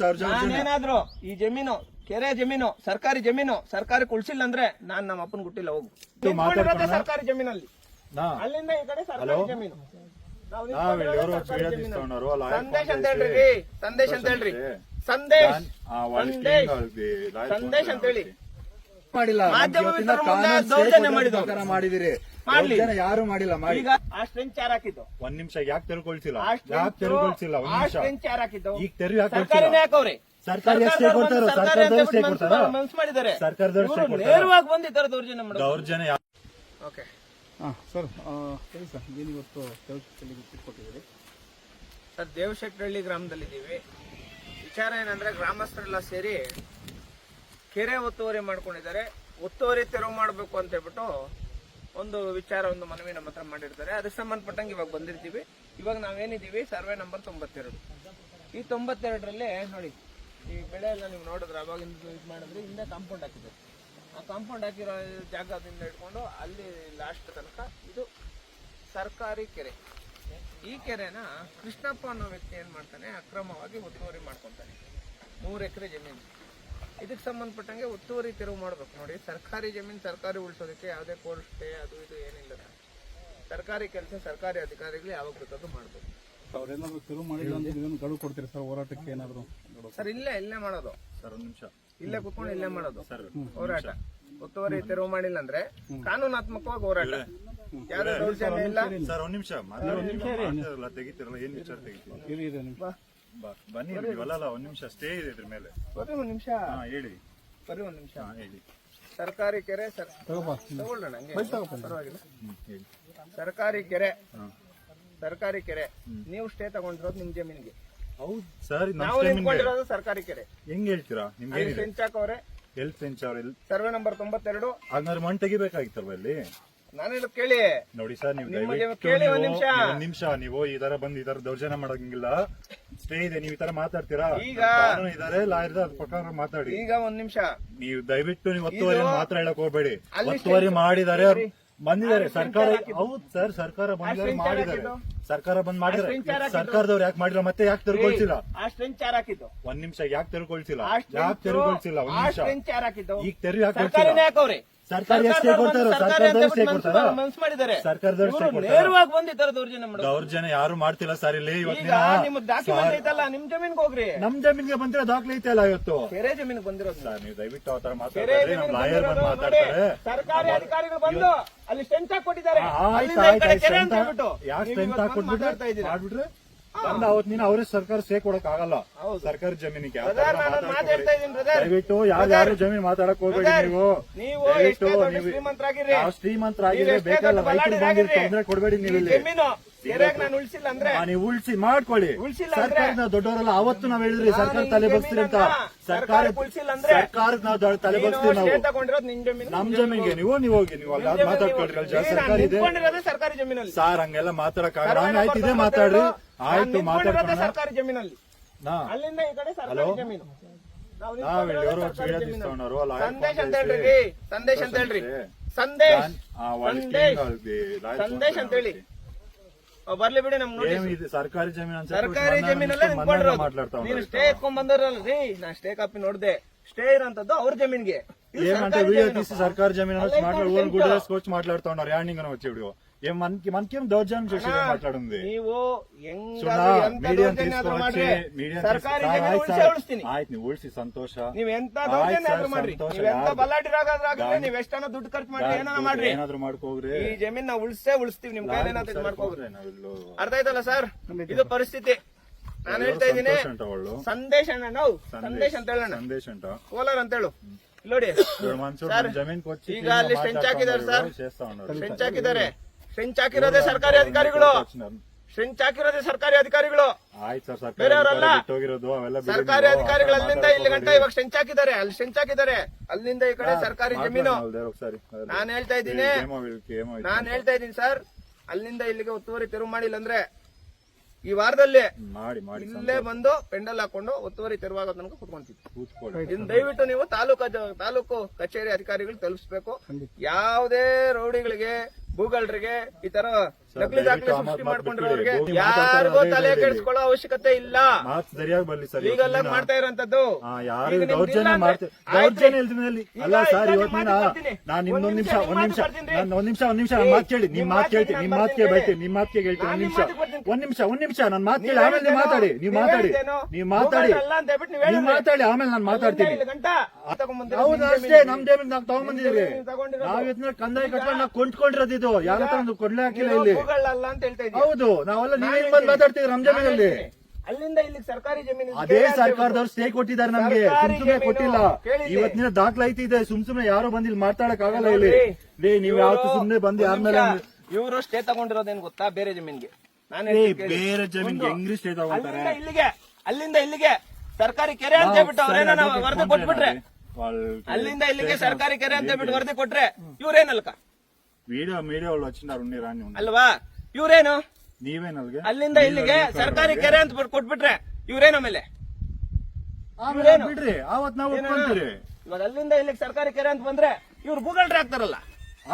ನಾನೇನಾದ್ರು ಈ ಜಮೀನು ಕೆರೆ ಜಮೀನು ಸರ್ಕಾರಿ ಜಮೀನು ಸರ್ಕಾರಕ್ಕೆ ಉಳಿಸಿಲ್ಲ ಅಂದ್ರೆ ನಾನ್ ನಮ್ಮ ಅಪ್ಪನ್ ಗುಟ್ಟಿಲ್ಲ ಹೋಗು ಸರ್ಕಾರಿ ಜಮೀನಲ್ಲಿ ಅಲ್ಲಿಂದ ಈ ಕಡೆ ಸರ್ಕಾರಿ ಜಮೀನು ಸಂದೇಶ್ ಅಂತ ಹೇಳ್ರಿ ಸಂದೇಶ್ ಅಂತ ಹೇಳ್ರಿ ಸಂದೇಶ್ ಸಂದೇಶ್ ಅಂತ ಹೇಳಿ ದೌರ್ಜನ್ಯ ಮಾಡಿದಿರಿ ಯಾರು ಮಾಡಿಲ್ಲ. ಈಗ ಆ ಸ್ಟ್ರೆಂಚ್ ಯಾರು ಹಾಕಿದ್ದು? ಒಂದ್ ನಿಮಿಷ ಯಾಕೆ ತೆರವುಗೊಳಿಸಿಲ್ಲ? ಯಾಕೆ ತೆರವುಗೊಳಿಸಿಲ್ಲ? ಒಂದ್ ನಿಮಿಷ ಸ್ಟ್ರೆಂಚ್ ಯಾರು ಹಾಕಿದ್ದು? ಈಗ ತೆರವು ಯಾಕೆ ಹಾಕವ್ರೆ? ಸರ್ಕಾರ ಎಷ್ಟೇ ಕೊಡ್ತಾರೋ ಸರ್ಕಾರದವ್ರು ಕೊಡ್ತಾರ? ಮನ್ಸು ಮಾಡಿದ್ದಾರೆ ಸರ್ಕಾರದವ್ರು ನೇರವಾಗಿ ಬಂದು ಈ ತರ ದೌರ್ಜನ್ಯ ಮಾಡೋದು. ದೌರ್ಜನ್ಯ. ಓಕೆ ಸರ್ ಹೇಳಿ ಸರ್, ಏನು ಇವತ್ತು ದೇವಶೆಟ್ಟಿಗೆ ಕೊಟ್ಟಿದ್ದೀರಿ ಸರ್? ದೇವಶೆಟ್ಟಹಳ್ಳಿ ಗ್ರಾಮದಲ್ಲಿದ್ದೀವಿ. ವಿಚಾರ ಏನಂದ್ರೆ ಗ್ರಾಮಸ್ಥರೆಲ್ಲ ಸೇರಿ ಕೆರೆ ಒತ್ತುವರಿ ಮಾಡ್ಕೊಂಡಿದ್ದಾರೆ. ಒತ್ತುವರಿ ತೆರವು ಮಾಡಬೇಕು ಅಂತ ಹೇಳ್ಬಿಟ್ಟು ಒಂದು ವಿಚಾರ ಒಂದು ಮನವಿ ನಮ್ಮ ಹತ್ರ ಮಾಡಿರ್ತಾರೆ. ಅದಕ್ಕೆ ಸಂಬಂಧಪಟ್ಟಂಗೆ ಇವಾಗ ಬಂದಿರ್ತೀವಿ. ಇವಾಗ ನಾವೇನಿದ್ದೀವಿ ಸರ್ವೆ ನಂಬರ್ 92. ಈ 92ರಲ್ಲಿ ನೋಡಿ ಈ ಬೆಳೆ ಎಲ್ಲ ನೀವು ನೋಡಿದ್ರೆ ಅವಾಗಿಂದ ಇದು ಮಾಡಿದ್ರೆ ಹಿಂದೆ ಕಾಂಪೌಂಡ್ ಹಾಕಿದ್ದಾರೆ. ಆ ಕಾಂಪೌಂಡ್ ಹಾಕಿರೋ ಜಾಗದಿಂದ ಇಟ್ಕೊಂಡು ಅಲ್ಲಿ ಲಾಸ್ಟ್ ತನಕ ಇದು ಸರ್ಕಾರಿ ಕೆರೆ. ಈ ಕೆರೆನ ಕೃಷ್ಣಪ್ಪ ಅನ್ನೋ ವ್ಯಕ್ತಿ ಏನ್ ಮಾಡ್ತಾನೆ, ಅಕ್ರಮವಾಗಿ ಒತ್ತುವರಿ ಮಾಡ್ಕೊಂತಾನೆ. 3 ಎಕರೆ ಜಮೀನು. ಇದಕ್ಕೆ ಸಂಬಂಧಪಟ್ಟಂಗೆ ಒತ್ತುವರಿ ತೆರವು ಮಾಡ್ಬೇಕು. ನೋಡಿ, ಸರ್ಕಾರಿ ಜಮೀನು ಸರ್ಕಾರಿ ಉಳಿಸೋದಕ್ಕೆ ಯಾವುದೇ ಕೋರ್ಟ್ ಸ್ಟೇ ಅದು ಇದು ಏನಿಲ್ಲ. ಸರ್ಕಾರಿ ಕೆಲಸ ಸರ್ಕಾರಿ ಅಧಿಕಾರಿಗಳು ಯಾವಾಗ ಗೊತ್ತದು ಮಾಡ್ಬೇಕು. ಅವ್ರೇನಾದ್ರು ತೆರವು ಮಾಡಿಲ್ಲ ಅಂದ್ರೆ ಗಡುವು ಕೊಡ್ತೀರಿ ಸರ್ ಹೋರಾಟಕ್ಕೆ? ಏನಾದ್ರು ಸರ್ ಇಲ್ಲೇ ಮಾಡೋದು ಸರ್. ಒಂದ್ ನಿಮಿಷ ಇಲ್ಲೇ ಕುತ್ಕೊಂಡು ಇಲ್ಲೇ ಮಾಡೋದು ಹೋರಾಟ. ಒತ್ತುವರಿ ತೆರವು ಮಾಡಿಲ್ಲ ಅಂದ್ರೆ ಕಾನೂನಾತ್ಮಕವಾಗಿ ಹೋರಾಟ. ಯಾರು ದೌರ್ಜನ್ಯ ಇಲ್ಲ ಸರ್. ಒಂದ್ ನಿಮಿಷ ತೆಗಿತಿರಲ್ಲ, ಏನ್ ವಿಚಾರ ತೆಗಿತೀವಿ? ಬನ್ನಿ ಅಲ್ಲ, ಒಂದ್ ನಿಮಿಷ ಸ್ಟೇ ಇದೆ ಇದ್ರ ಮೇಲೆ. ಬರ್ರಿ ಒಂದ್ ನಿಮಿಷ ಹೇಳಿ. ಬರ್ರಿ ಒಂದ್ ನಿಮಿಷ ಹೇಳಿ. ಸರ್ಕಾರಿ ಕೆರೆ ತಗೊಳ್ಳೋಣ, ಪರವಾಗಿಲ್ಲ. ಸರ್ಕಾರಿ ಕೆರೆ ನೀವು ಸ್ಟೇ ತಗೊಂಡಿರೋದು ನಿಮ್ ಜಮೀನಿಗೆ. ಹೌದು ಸರ್. ನಾವು ನಿಂತ್ಕೊಂಡಿರೋದು ಸರ್ಕಾರಿ ಕೆರೆ. ಹೆಂಗ್ ಹೇಳ್ತೀರಾ? ನಿಮ್ಗೆ ಸೆಂಚ್ ಹಾಕವ್ರೆ. ಎಲ್ ಸೆಂಚ್ ಅವ್ರ ಸರ್ವೆ ಸರ್ವೆ ನಂಬರ್ 92. ಹಂಗಾರೆ ಮಣ್ಣು ತೆಗಿಬೇಕಾಗಿತ್ತಲ್ವ ಅಲ್ಲಿ? ನಾನು ಹೇಳೋದು ಕೇಳಿ. ನೋಡಿ ಸರ್, ನೀವು ಕೇಳಿ ಒಂದ್ ನಿಮಿಷ ನೀವು ಈ ತರ ಬಂದು ಈ ತರ ದೌರ್ಜನ್ಯ ಮಾಡೋಂಗಿಲ್ಲ. ಸ್ಟೇ ಇದೆ, ನೀವು ಈ ತರ ಮಾತಾಡ್ತೀರಾ? ಈಗ ಇದಾರೆ ಲಾಯರ್ ಅದ್ ಪ್ರಕಾರ ಮಾತಾಡಿ. ಈಗ ಒಂದ್ ನಿಮಿಷ ನೀವು ದಯವಿಟ್ಟು ನೀವು ಒತ್ತುವರಿ ಮಾತ್ರ ಹೇಳಕ್ ಹೋಗ್ಬೇಡಿ. ಒತ್ತುವರಿ ಮಾಡಿದ್ದಾರೆ, ಬಂದಿದ್ದಾರೆ ಸರ್ಕಾರ. ಹೌದು ಸರ್, ಸರ್ಕಾರ ಬಂದಿದ್ದಾರೆ, ಮಾಡಿದ್ದಾರೆ. ಸರ್ಕಾರ ಬಂದ್ ಮಾಡಿದ್ದಾರೆ. ಸರ್ಕಾರದವ್ರು ಯಾಕೆ ಮಾಡಿಲ್ಲ? ಮತ್ತೆ ಯಾಕೆ ತೆರವುಗೊಳಿಸಿಲ್ಲ? ಆ ಸ್ಟ್ರೆಂಚ್ ಯಾರು ಹಾಕಿದ್ದು? ಒಂದ್ ನಿಮಿಷ ಯಾಕೆ ತೆರವುಗೊಳಿಸಿಲ್ಲ? ಯಾಕೆ ತೆರವುಗೊಳಿಸಿಲ್ಲ? ಒಂದ್ ನಿಮಿಷ ಯಾರು ಹಾಕಿದ್ದು? ಈಗ ತೆರವು ಯಾಕೆ ಸರ್ಕಾರನೇ ಹಾಕವ್ರೆ. ಸರ್ಕಾರ ಎಷ್ಟೇ ಕೊಡ್ತಾರೋ ಸರ್ಕಾರದವ್ರು ಎಷ್ಟೇ ಕೊಡ್ತಾರ? ಮನ್ಸು ಮಾಡಿದ್ದಾರೆ. ಸರ್ಕಾರದವ್ರು ನೇರವಾಗಿ ಬಂದು ಈ ತರ ದೌರ್ಜನ್ಯ ಮಾಡೋದು. ದೌರ್ಜನ್ಯ ಯಾರು ಮಾಡ್ತಿಲ್ಲ ಸರ್ ಇಲ್ಲಿ. ಈಗ ನಿಮ್ ಡಾಕ್ಯುಮೆಂಟ್ ಐತಲ್ಲ, ನಿಮ್ ಜಮೀನ್ಗೆ ಹೋಗ್ರಿ. ನಮ್ ಜಮೀನ್ಗೆ ಬಂದಿರೋ ದಾಖಲೆ ಐತಲ್ಲ ಇವತ್ತು. ಕೆರೆ ಜಮೀನಿಗೆ ಬಂದಿರೋದು ಸರ್. ನೀವು ದಯವಿಟ್ಟು ಆ ತರ ಮಾತಾಡ್ತಾರೆ. ನಮ್ ಲಾಯರ್ ಬಂದು ಮಾತಾಡ್ತಾರೆ. ಸರ್ಕಾರಿ ಅಧಿಕಾರಿಗಳು ಬಂದು ಅಲ್ಲಿ ಸ್ಟ್ರೆಂತ್ ಹಾಕೊಟ್ಟಿದ್ದಾರೆ. ಯಾಕೆ ಸ್ಟ್ರೆಂತ್ ಹಾಕೊಟ್ಬಿಟ್ರೆ ಮಾಡ್ಬಿಟ್ರೆ ಬಂದ ಅವತ್ ನೀನು ಅವ್ರೇ ಸರ್ಕಾರ ಸ್ಟೇ ಕೊಡಕ್ ಆಗಲ್ಲ ಸರ್ಕಾರಿ ಜಮೀನಿಗೆ. ದಯವಿಟ್ಟು ಯಾರು ಜಮೀನ್ ಮಾತಾಡಕ್ ಹೋಗ್ಬೇಡಿ. ನೀವು ದಯವಿಟ್ಟು ಶ್ರೀಮಂತರಾಗಿದ್ರೆ ಬೇಕಲ್ಲ, ರೈತರು ಬಂದಿರೋ ತೊಂದ್ರೆ ಕೊಡ್ಬೇಡಿ. ನೀವು ಇಲ್ಲಿ ನೀವು ಉಳಿಸಿ ಮಾಡ್ಕೊಳ್ಳಿ. ಸರ್ಕಾರದ ನಾವು ಅವತ್ತು ನಾವ್ ಹೇಳಿದ್ರಿ ಸರ್ಕಾರ ತಲೆ ಬಗ್ಸ್ತೀರಿ ಅಂತ. ಸರ್ಕಾರಕ್ಕೆ ನಾವು ತಲೆ ಬಗ್ಸ್ತೀವಿ. ನಾವು ನಮ್ ಜಮೀನ್ಗೆ ನೀವು ಹೋಗಿ ನೀವು ಅಲ್ಲಿ ಮಾತಾಡ್ಕೊಳ್ರಿ. ಅಲ್ಲಿ ಸರ್ಕಾರ ಇದೆ ಸರ್, ಹಂಗೆಲ್ಲ ಮಾತಾಡಕ್ ಆಗಲ್ಲ. ಆಯ್ತು, ಇದೇ ಮಾತಾಡ್ರಿ. ಆಯ್ತು, ಮಾತಾಡ್ಕೊಂಡು ಸರ್ಕಾರಿ ಜಮೀನಲ್ಲಿ ಅಲ್ಲಿಂದ ಈ ಕಡೆ ಸರ್ಕಾರಿ ಜಮೀನು. ಸಂದೇಶ್ ಅಂತ ಹೇಳ್ರಿ ಸಂದೇಶ್ ಅಂತ ಹೇಳ್ರಿ ಸಂದೇಶ್ ಸಂದೇಶ್ ಅಂತ ಹೇಳಿ ಬರ್ಲಿ ಬಿಡಿ. ನಮ್ ನೋಡಿ ಸರ್ಕಾರಿ ಜಮೀನು, ಸರ್ಕಾರಿ ಜಮೀನಲ್ಲೇ ನಿಂತ್ಕೊಂಡಿರೋದು. ನೀನು ಸ್ಟೇ ಎತ್ಕೊಂಡ್ ಬಂದಿರಲ್ರಿ, ನಾ ಸ್ಟೇ ಕಾಪಿ ನೋಡ್ದೆ. ಸ್ಟೇ ಇರೋಂಥದ್ದು ಅವ್ರ ಜಮೀನ್ಗೆ. ఏమంటే వీడియో తీసి సర్కారు జమీన్ మాట్లాడు ఓన్ గుడ్ వేసుకొచ్చి మాట్లాడుతూ ఉన్నారు. యానింగ్ అని వచ్చి వీడియో మనకేం దౌర్జన్యం చేసి మాట్లాడుంది. మీడియా తీసుకొచ్చి ಆಯ್ತು, ನೀವು ಉಳಿಸಿ ಸಂತೋಷ. ನೀವ್ ಎಂತ ದೌರ್ಜನ್ಯ ಮಾಡ್ರಿ, ನೀವೆಂತ ಬಲ್ಲಾಟಿ ರಾಗದ್ರೆ ನೀವ್ ಎಷ್ಟನ್ನ ದುಡ್ಡು ಖರ್ಚು ಮಾಡ್ರಿ, ಏನಾರ ಮಾಡ್ರಿ, ಏನಾದ್ರು ಮಾಡ್ಕೋಗ್ರಿ. ಈ ಜಮೀನ್ ನಾವು ಉಳಿಸ್ತೀವಿ. ನಿಮ್ ಕೈಲಿ ಏನಾದ್ರು ಮಾಡ್ಕೋಗ್ರಿ. ಅರ್ಥ ಆಯ್ತಲ್ಲ ಸರ್? ಇದು ಪರಿಸ್ಥಿತಿ. ನಾನು ಹೇಳ್ತಾ ಇದ್ದೀನಿ. ಸಂದೇಶ್ ಅಣ್ಣ, ನಾವು ಸಂದೇಶ್ ಅಂತ ಹೇಳೋಣ. ಸಂದೇಶ್ ಅಂತ ಕೋಲಾರ ಅಂತ ಹೇಳು. ನೋಡಿ ಈಗ ಅಲ್ಲಿ ಸ್ಟ್ರೆಂಚ್ ಹಾಕಿದ್ದಾರೆ ಸರ್, ಸ್ಟ್ರೆಂಚ್ ಹಾಕಿದ್ದಾರೆ. ಸ್ಟ್ರೆಂಚ್ ಹಾಕಿರೋದೇ ಸರ್ಕಾರಿ ಅಧಿಕಾರಿಗಳು. ಸ್ಟ್ರೆಂಚ್ ಹಾಕಿರೋದೇ ಸರ್ಕಾರಿ ಅಧಿಕಾರಿಗಳು, ಬೇರೆಯವರಲ್ಲ. ಸರ್ಕಾರಿ ಅಧಿಕಾರಿಗಳು ಅಲ್ಲಿಂದ ಇಲ್ಲಿ ಗಂಟ ಇವಾಗ ಸ್ಟ್ರೆಂಚ್ ಹಾಕಿದ್ದಾರೆ. ಅಲ್ಲಿ ಸ್ಟ್ರೆಂಚ್ ಹಾಕಿದ್ದಾರೆ, ಅಲ್ಲಿಂದ ಈ ಕಡೆ ಸರ್ಕಾರಿ ಜಮೀನು. ನಾನು ಹೇಳ್ತಾ ಇದ್ದೀನಿ ಸರ್, ಅಲ್ಲಿಂದ ಇಲ್ಲಿಗೆ ಒತ್ತುವರಿ ತೆರವು ಮಾಡಿಲ್ಲ ಅಂದ್ರೆ ಈ ವಾರದಲ್ಲಿ ಇಲ್ಲೇ ಬಂದು ಪೆಂಡಲ್ ಹಾಕೊಂಡು ಒತ್ತುವರಿ ತೆರವಾಗೋ ತನಕ ಕುತ್ಕೊಂತೀವಿ. ದಯವಿಟ್ಟು ನೀವು ತಾಲೂಕು ಕಚೇರಿ ಅಧಿಕಾರಿಗಳು ತಲುಪಿಸಬೇಕು. ಯಾವುದೇ ರೌಡಿಗಳಿಗೆ ಭೂಗಳ್ರಿಗೆ ಈ ತರ ನಕಲಿ ದಾಖಲೆ ದಯವಿಟ್ಟು ಆ ಸೃಷ್ಟಿ ಮಾತು ಮಾಡ್ಕೊಂಡಿರೋರಿಗೆ ಬಿಟ್ಬಿಡಿ. ಯಾರಿಗೂ ಅದೇ ತಲೆ ಇದೆ. ಕೆಡಿಸ್ಕೊಳ್ಳೋ ಅವಶ್ಯಕತೆ ಇಲ್ಲ. ಮಾತು ಸರಿಯಾಗಿ ಬರ್ಲಿ ಸರ್. ಲೀಗಲ್ ಆಗಿ ಮಾಡ್ತಾ ಇರೋಂಥದ್ದು. ಯಾರು ಈಗ ನಿಮ್ದು ದೌರ್ಜನ್ಯ ಇಲ್ಲ ಅಂದ್ರೆ ಮಾಡ್ತಾರೆ, ದೌರ್ಜನ್ಯ ಇಲ್ದಿನಲ್ಲಿ ಅಲ್ಲ ಸರ್. ಇವತ್ತಿನ ನಾನು ಇನ್ನೊಂದ್ ನಿಮಿಷ ಒಂದ್ ನಿಮಿಷ ನಾನು ಮಾತು ಕೇಳಿ, ನಿಮ್ ಮಾತು ಕೇಳ್ತೀನಿ, ನಿಮ್ ಮಾತಿಗೆ ಬೈತೀನಿ, ನಿಮ್ ಮಾತಿಗೆ ಹೇಳ್ತೀನಿ. ಒಂದ್ ನಿಮಿಷ ನಾನು ಮಾತು ಕೇಳಿ ಆಮೇಲೆ ನೀವು ಮಾತಾಡಿ, ನೀವು ಮಾತಾಡಿ ಆಮೇಲೆ ನಾನು ಮಾತಾಡ್ತೀನಿ. ಹೌದು ಅಷ್ಟೇ, ನಮ್ ಜಮೀನ್ ನಾವು ತಗೊಂಡ್ಬಂದಿದ್ದೀವಿ. ನಾವ್ ಇವತ್ತಿನ ಕಂದಾಯ ಕಟ್ಕೊಂಡು ನಾವು ಕೊಂಡ್ಕೊಂಡಿರೋದು ಇದು. ಯಾರ ಹತ್ರ ಒಂದು ಕೊಡ್ಲೇ ಹಾಕಿಲ್ಲ ಇಲ್ಲಿ. ಅಂತ ಹೇಳ್ತಾ ಇದ್ದೀನಿ. ಹೌದು, ನಾವೆಲ್ಲ ನೀವೇನ್ ಬಂದು ಮಾತಾಡ್ತೀವಿ ನಮ್ ಜಮೀನಲ್ಲಿ. ಅಲ್ಲಿಂದ ಇಲ್ಲಿ ಸರ್ಕಾರಿ ಜಮೀನು ಅದೇ ಸರ್ಕಾರದವ್ರು ಸ್ಟೇ ಕೊಟ್ಟಿದ್ದಾರೆ ನಮ್ಗೆ, ಸುಮ್ನೆ ಕೊಟ್ಟಿಲ್ಲ. ಇವತ್ತಿನ ದಾಖಲಾತಿ ಇದೆ, ಸುಮ್ನೆ ಯಾರು ಬಂದು ಇಲ್ಲಿ ಮಾತಾಡಕ್ ಆಗಲ್ಲ ಇಲ್ಲಿ. ನೀವ್ ಯಾವತ್ತು ಸುಮ್ನೆ ಬಂದು ಯಾರ ಮೇಲೆ ಇವರು ಸ್ಟೇ ತಗೊಂಡಿರೋದೇನ್ ಗೊತ್ತಾ? ಬೇರೆ ಜಮೀನ್ಗೆ. ನಾನು ಬೇರೆ ಜಮೀನ್ಗೆ ಹೆಂಗ್ರಿ ಸ್ಟೇ ತಗೊಂತಾರೆ? ಅಲ್ಲಿಂದ ಇಲ್ಲಿಗೆ ಸರ್ಕಾರಿ ಕೆರೆ ಅಂತ ಹೇಳ್ಬಿಟ್ಟು ಅವ್ರೇನ ವರದಿ ಕೊಟ್ಬಿಟ್ರೆ, ಅಲ್ಲಿಂದ ಇಲ್ಲಿಗೆ ಸರ್ಕಾರಿ ಕೆರೆ ಅಂತ ಹೇಳ್ಬಿಟ್ಟು ವರದಿ ಕೊಟ್ರೆ ಇವ್ರೇನಲ್ಕ ಮೀಡಿಯಾ వచ్చినారు రాని ಅಲ್ವಾ? ಇವ್ರೇನು ನೀವೇನಲ್ಗೆ ಅಲ್ಲಿಂದ ಇಲ್ಲಿಗೆ ಸರ್ಕಾರಿ ಕೆರೆ ಅಂತ ಕೊಟ್ಬಿಟ್ರೆ ಇವ್ರೇನು ಆಮೇಲೆ ಬಿಡ್ರಿ, ಅವತ್ ನಾವು ಒಪ್ಕೊಂತೀರಿ. ಇವಾಗ ಅಲ್ಲಿಂದ ಇಲ್ಲಿಗೆ ಸರ್ಕಾರಿ ಕೆರೆ ಅಂತ ಬಂದ್ರೆ ಇವ್ರು ಭೂಗಳ್ರೆ ಆಗ್ತಾರಲ್ಲ.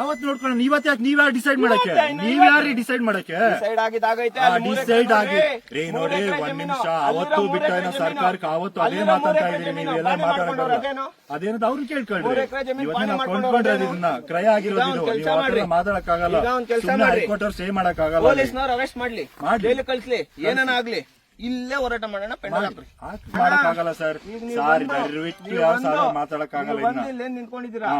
ಅವತ್ ನೋಡ್ಕೊಂಡು ಇವತ್ತು ಯಾಕೆ ನೀವ್ಯಾರು ಡಿಸೈಡ್ ಮಾಡಕ್ಕೆ? ನೀವ್ಯಾರು ಡಿಸೈಡ್ ಮಾಡಕ್ಕೆ? ಡಿಸೈಡ್ ಆಗಿದ್ದಾಗೈತೆ. ಡಿಸೈಡ್ ಆಗಿ ರೀ ನೋಡಿ, ಒಂದ್ ನಿಮಿಷ. ಅವತ್ತು ಬಿಟ್ಟ ಸರ್ಕಾರಕ್ಕೆ ಅವತ್ತು ಅದೇ ಮಾತಾಡ್ತಾ ಇದೀರಿ, ನೀವೆಲ್ಲ ಮಾತಾಡೋದು ಅದೇನದು ಅವ್ರು ಕೇಳ್ಕೊಳ್ರಿ. ಇವತ್ತು ನಾವು ಕೊಂಡ್ಕೊಂಡ್ರೆ ಇದನ್ನ ಕ್ರಯ ಆಗಿರೋದು ಇದು. ನೀವು ಅವತ್ತೆಲ್ಲ ಮಾತಾಡಕ್ಕಾಗಲ್ಲ, ಹೈಕೋರ್ಟ್ ಅವ್ರು ಸೇವ್ ಮಾಡಕ್ಕಾಗಲ್ಲ. ಪೊಲೀಸ್ನವ್ರು ಅರೆಸ್ಟ್ ಮಾಡ್ಲಿ, ಜೈಲಿಗೆ ಕಳ್ಸ್ಲಿ, ಏನನ ಆಗ್ಲಿ, ಇಲ್ಲೇ ಹೋರಾಟ ಮಾಡೋಣ. ಪೆಂಡಲ್ ಹಾಕ್ರಿ. ಮಾಡಕ್ಕಾಗಲ್ಲ ಸರ್. ಸಾರಿ ದಯವಿಟ್ಟು ಯಾರು ಸಾಲ ಮಾತಾಡಕ್ಕಾಗಲ್ಲ. ಇಲ್ಲಿ ನಿಂತ್ಕೊಂಡಿದ್ದೀರಾ,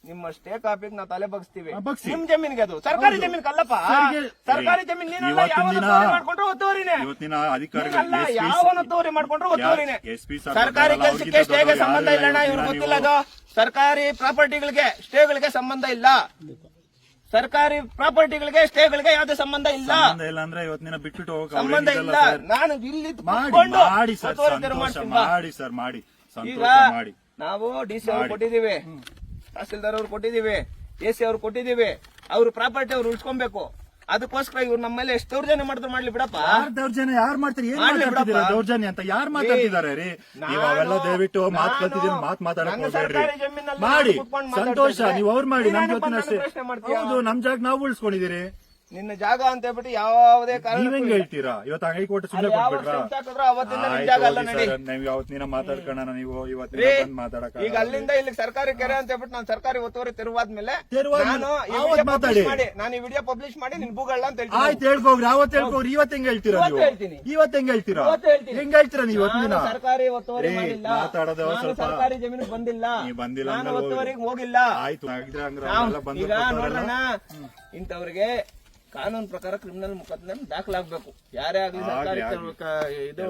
ನಿಮ್ಮ ಸ್ಟೇ ಕಾಪಿಗೆ ನಾವು ತಲೆ ಬಗ್ಸ್ತೀವಿ. ನಿಮ್ ಜಮೀನ್ಗೆ ಅದು ಸರ್ಕಾರಿ ಜಮೀನ್ ಕಲ್ಲಪ್ಪ. ಸರ್ಕಾರಿ ಜಮೀನ್ ನೀನಲ್ಲ, ಮಾಡ್ಕೊಂಡ್ರು ಒತ್ತುವರಿನೇ. ಇವತ್ತಿನ ಅಧಿಕಾರಿಗಳು ಯಾವನ ಒತ್ತುವರಿ ಮಾಡ್ಕೊಂಡ್ರು ಒತ್ತುವರಿನೇ. ಸರ್ಕಾರಿ ಕೆಲಸಕ್ಕೆ ಸ್ಟೇಗೆ ಸಂಬಂಧ ಇಲ್ಲ ಅಣ್ಣ, ಇವ್ರಿಗೆ ಗೊತ್ತಿಲ್ಲ ಅದು. ಸರ್ಕಾರಿ ಪ್ರಾಪರ್ಟಿಗಳಿಗೆ ಸ್ಟೇಗಳಿಗೆ ಸಂಬಂಧ ಇಲ್ಲ. ಸರ್ಕಾರಿ ಪ್ರಾಪರ್ಟಿಗಳಿಗೆ ಸ್ಟೇಗಳಿಗೆ ಯಾವುದೇ ಸಂಬಂಧ ಇಲ್ಲ. ಅಂದ್ರೆ ಇವತ್ತಿನ ಬಿಟ್ಬಿಟ್ಟು ಹೋಗಕ್ಕೆ ಸಂಬಂಧ ಇಲ್ಲ. ನಾನು ಇಲ್ಲಿ ಮಾಡಿ ಸರ್, ಮಾಡಿ ಸರ್, ಮಾಡಿ ಸಂತೋಷ ಮಾಡಿ. ನಾವು ಡಿಸಿ ಅವ್ರು ಕೊಟ್ಟಿದ್ದೀವಿ, ತಹಸೀಲ್ದಾರ್ ಅವ್ರು ಕೊಟ್ಟಿದ್ದೀವಿ, ಎಸಿ ಅವ್ರು ಕೊಟ್ಟಿದ್ದೀವಿ. ಅವ್ರ ಪ್ರಾಪರ್ಟಿ ಅವ್ರು ಉಳಿಸ್ಕೊಬೇಕು. ಅದಕ್ಕೋಸ್ಕರ ಇವ್ರು ನಮ್ಮ ಮೇಲೆ ಎಷ್ಟು ದೌರ್ಜನ್ಯ ಮಾಡಿದ್ರು ಮಾಡ್ಲಿ ಬಿಡಪ್ಪ. ದೌರ್ಜನ್ಯ ಯಾರು ಮಾಡ್ತಾರೆ? ಏನ್ ಮಾತಾಡ್ತಿದ್ದೀರಾ? ದೌರ್ಜನ್ಯ ಅಂತ ಯಾರು ಮಾತಾಡ್ತಿದ್ದಾರೆ ರೀ? ನೀವು ಅವೆಲ್ಲ ದಯವಿಟ್ಟು ಮಾತು ಕಲ್ತಿದ್ದೀರಿ, ಮಾತಾಡಕ್ ಹೋಗ್ಬೇಡ್ರಿ. ಮಾಡಿ ಸಂತೋಷ, ನೀವು ಅವ್ರು ಮಾಡಿ. ನಮ್ ಜೊತೆ ಅಷ್ಟೇ. ಹೌದು, ನಮ್ ಜಾಗ ನಾವು ಉಳಿಸ್ಕೊಂಡಿದ್ದೀರಿ. ನಿನ್ನ ಜಾಗ ಅಂತ ಹೇಳ್ಬಿಟ್ಟು ಯಾವುದೇ ನೀವ್ ಹೆಂಗ್ ಹೇಳ್ತೀರಾ? ಇವತ್ತು ಹೈಕೋರ್ಟ್ ಸುಮ್ಮನೆ ಕೊಟ್ಬಿಟ್ರ? ನೀವು ಯಾವತ್ತಿನ ಮಾತಾಡ್ಕೋಣ, ನೀವು ಇವತ್ತಿನ ಮಾತಾಡಕ. ಈಗ ಅಲ್ಲಿಂದ ಇಲ್ಲಿ ಸರ್ಕಾರಿ ಕೆರೆ ಅಂತ ಹೇಳ್ಬಿಟ್ಟು ನಾನು ಸರ್ಕಾರಿ ಒತ್ತುವರಿ ತೆರವಾದ್ಮೇಲೆ ನಾನು ಈ ವಿಡಿಯೋ ಪಬ್ಲಿಷ್ ಮಾಡಿ ನಿನ್ ಭೂಗಳ ಅಂತ ಹೇಳ್ತೀನಿ. ಆಯ್ತು, ಹೇಳ್ಕೋಗ್ರಿ. ಅವತ್ತು ಹೇಳ್ಕೋಗ್ರಿ. ಇವತ್ತು ಹೆಂಗ್ ಹೇಳ್ತೀರಾ ನೀವು? ಇವತ್ತು ಹೆಂಗ್ ಹೇಳ್ತೀರಾ? ಹೆಂಗ್ ಹೇಳ್ತೀರಾ ನೀವು? ಇವತ್ತಿನ ಸರ್ಕಾರಿ ಒತ್ತುವರಿ ಮಾಡಿಲ್ಲ, ಮಾತಾಡೋದು ಸ್ವಲ್ಪ ಸರ್ಕಾರಿ ಜಮೀನು ಬಂದಿಲ್ಲ, ಬಂದಿಲ್ಲ, ನಾನು ಒತ್ತುವರಿಗೆ ಹೋಗಿಲ್ಲ. ಆಯ್ತು, ಈಗ ನೋಡೋಣ, ಇಂಥವ್ರಿಗೆ ಕಾನೂನು ಪ್ರಕಾರ ಕ್ರಿಮಿನಲ್ ಮುಖದ್ನ ದಾಖಲಾಗಬೇಕು. ಯಾರೇ ಆಗ್ಲಿ ಸರ್ಕಾರಿ ಇದು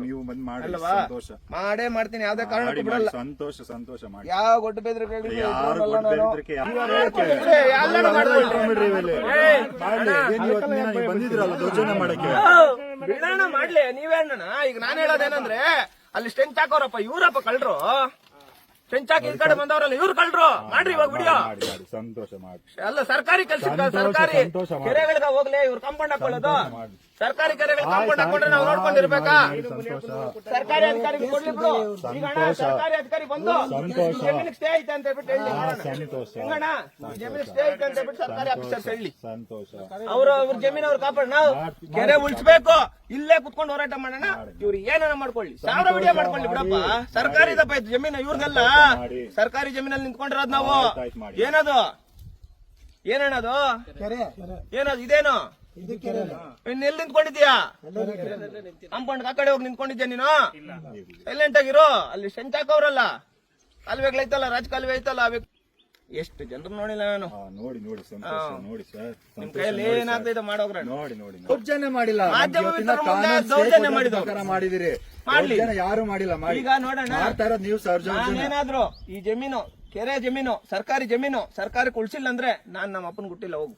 ನೀವು ಬಂದ್ ಮಾಡಿ ಅಲ್ವಾ? ಮಾಡೇ ಮಾಡ್ತೀನಿ, ಯಾವ್ದೇ ಕಾರಣಕ್ಕೂ ಬಿಡಲ್ಲ. ಸಂತೋಷ ಮಾಡಿ. ಯಾವ ಗೊಡ್ಡ ಬೆದರಿಕೆ ಬಂದಿದ್ರಲ್ಲ ದೌರ್ಜನ್ಯ ಮಾಡಕ್ಕೆ, ಬಿಡೋಣ ಮಾಡ್ಲಿ. ನೀವೇನ ಈಗ ನಾನ್ ಹೇಳೋದೇನಂದ್ರೆ, ಅಲ್ಲಿ ಸ್ಟೆಂಚ್ ಹಾಕೋರಪ್ಪ, ಇವ್ರಪ್ಪ ಕಳ್ರು. ಸ್ಟೆಂಚ್ ಹಾಕಿ ಈ ಕಡೆ ಬಂದವರಲ್ಲ, ಇವ್ರು ಕಳ್ರು. ಮಾಡ್ರಿ ಇವಾಗ ವಿಡಿಯೋ. ಸಂತೋಷ ಮಾಡಿ. ಅಲ್ಲ, ಸರ್ಕಾರಿ ಕೆಲಸ, ಸರ್ಕಾರಿ ಕೆರೆಗಳಿಗೆ ಹೋಗ್ಲಿ, ಇವ್ರು ಕಾಂಪೌಂಡ್ ಹಾಕೊಳ್ಳೋದು. ಸರ್ಕಾರಿ ಕೆರೆಗಳು ಕಾಂಪೌಂಡ್ ಹಾಕೊಂಡ್ರೆ ನಾವು ನೋಡ್ಕೊಂಡಿರ್ಬೇಕಾ? ಸರ್ಕಾರಿ ಅಧಿಕಾರಿಗೆ ಕೊಡ್ಲಿ ಬಿಡು. ಈಗ ಸರ್ಕಾರಿ ಅಧಿಕಾರಿ ಬಂದು ಜಮೀನಿಗೆ ಸ್ಟೇ ಐತೆ ಅಂತ ಹೇಳ್ಬಿಟ್ಟು ಹೇಳಿ, ಜಮೀನಿಗೆ ಸ್ಟೇ ಐತೆ ಅಂತ ಹೇಳ್ಬಿಟ್ಟು ಸರ್ಕಾರಿ ಆಫೀಸರ್ಸ್ ಹೇಳಿ, ಅವ್ರ ಜಮೀನ್ ಅವ್ರು ಕಾಪಾಡ. ನಾವು ಕೆರೆ ಉಳಿಸ್ಬೇಕು, ಇಲ್ಲೇ ಕುತ್ಕೊಂಡು ಹೋರಾಟ ಮಾಡೋಣ. ಇವ್ರು ಏನಾರ ಮಾಡ್ಕೊಳ್ಳಿ, 1000 ವಿಡಿಯೋ ಮಾಡ್ಕೊಳ್ಳಿ ಬಿಡಪ್ಪ. ಸರ್ಕಾರಿ ದಪ್ಪ ಆಯ್ತು ಜಮೀನು ಇವ್ರದೆಲ್ಲ. ಸರ್ಕಾರಿ ಜಮೀನಲ್ಲಿ ನಿಂತ್ಕೊಂಡಿರೋದು ನಾವು. ಏನದು ಏನದು ಏನದು ಇದೇನು? ಎಲ್ಲಿ ನಿಂತ್ಕೊಂಡಿದ್ಯಾ? ಕಾಂಪೌಂಡ್ ಆ ಕಡೆ ಹೋಗಿ ನಿಂತ್ಕೊಂಡಿದ್ಯಾ ನೀನು? ಸೈಲೆಂಟ್ ಆಗಿರೋ. ಅಲ್ಲಿ ಶಂಚಾಕವ್ರಲ್ಲ, ಕಾಲುವೆಗಳೈತಲ್ಲ, ರಾಜ ಕಾಲುವೆ ಐತಲ್ಲ, ಎಷ್ಟು ಜನರು ನೋಡಿಲ್ಲ ನಾನು. ನೋಡಿ ಸರ್, ನಿಮ್ ಕೈಯಲ್ಲಿ ಏನಾಗ್ತೈತೆ ಮಾಡೋಗ್ರ. ನೋಡಿ ದೌರ್ಜನ್ಯ ಮಾಡಿಲ್ಲ, ದೌರ್ಜನ್ಯ ಮಾಡಿದಿರಿ. ಯಾರು ಮಾಡಿಲ್ಲ. ಈಗ ನೋಡೋಣ, ನೀವು ಏನಾದ್ರು ಈ ಜಮೀನು ಕೆರೆ ಜಮೀನು ಸರ್ಕಾರಿ ಜಮೀನು ಸರ್ಕಾರಕ್ಕೆ ಉಳಿಸಿಲ್ಲ ಅಂದ್ರೆ ನಾನ್ ನಮ್ಮ ಅಪ್ಪನ ಗುಟ್ಟಿಲ್ಲ ಹೋಗು.